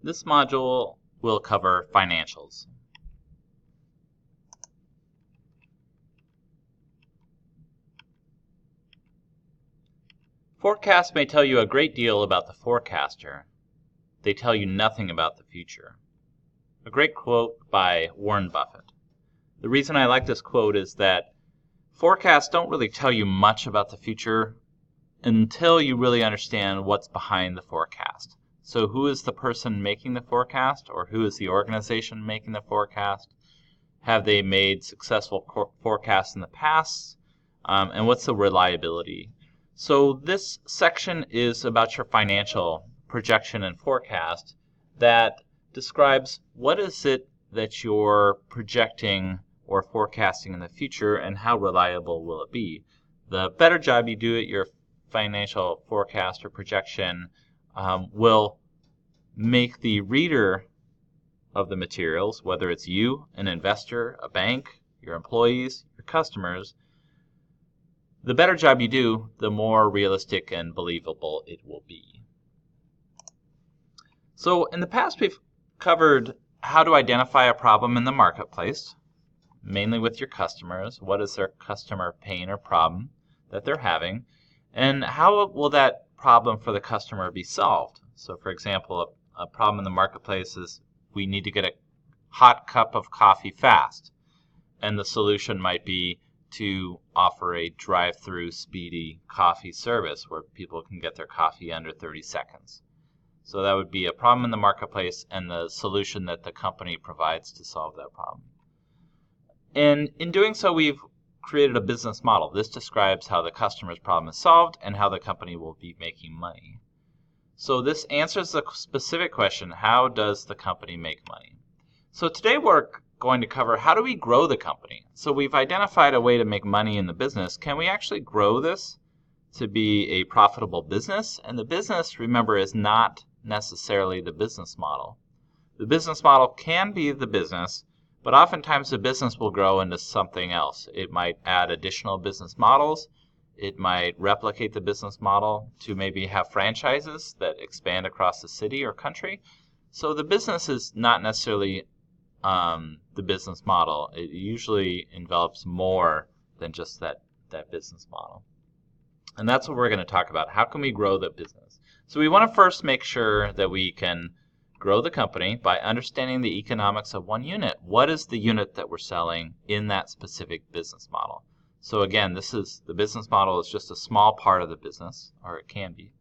This module will cover financials. Forecasts may tell you a great deal about the forecaster. They tell you nothing about the future. A great quote by Warren Buffett. The reason I like this quote is that forecasts don't really tell you much about the future until you really understand what's behind the forecast. So who is the person making the forecast, or who is the organization making the forecast? Have they made successful forecasts in the past? And what's the reliability? So this section is about your financial projection and forecast that describes what is it that you're projecting or forecasting in the future and how reliable will it be. The better job you do at your financial forecast or projection will make the reader of the materials, whether it's you, an investor, a bank, your employees, your customers, the better job you do, the more realistic and believable it will be. So in the past, we've covered how to identify a problem in the marketplace, mainly with your customers. What is their customer pain or problem that they're having? And how will that problem for the customer be solved? So for example, a problem in the marketplace is we need to get a hot cup of coffee fast. And the solution might be to offer a drive-through speedy coffee service where people can get their coffee under 30 seconds. So that would be a problem in the marketplace and the solution that the company provides to solve that problem. And in doing so, we've created a business model. This describes how the customer's problem is solved and how the company will be making money. So this answers the specific question, how does the company make money? So today we're going to cover how do we grow the company. So we've identified a way to make money in the business. Can we actually grow this to be a profitable business? And the business, remember, is not necessarily the business model. The business model can be the business, but oftentimes the business will grow into something else. It might add additional business models. It might replicate the business model to maybe have franchises that expand across the city or country. So the business is not necessarily the business model. It usually envelops more than just that business model. And that's what we're going to talk about. How can we grow the business? So we want to first make sure that we can grow the company by understanding the economics of one unit. What is the unit that we're selling in that specific business model? So again, the business model is just a small part of the business, or it can be.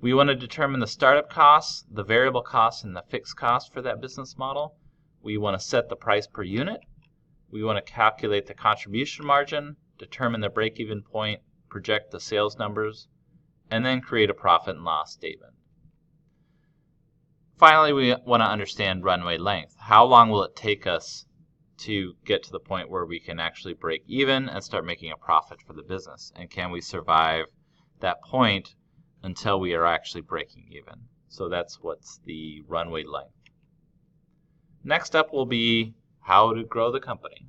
We want to determine the startup costs, the variable costs, and the fixed costs for that business model. We want to set the price per unit. We want to calculate the contribution margin, determine the break-even point, project the sales numbers, and then create a profit and loss statement. Finally, we want to understand runway length. How long will it take us to get to the point where we can actually break even and start making a profit for the business? And can we survive that point until we are actually breaking even? So that's what's the runway length. Next up will be how to grow the company.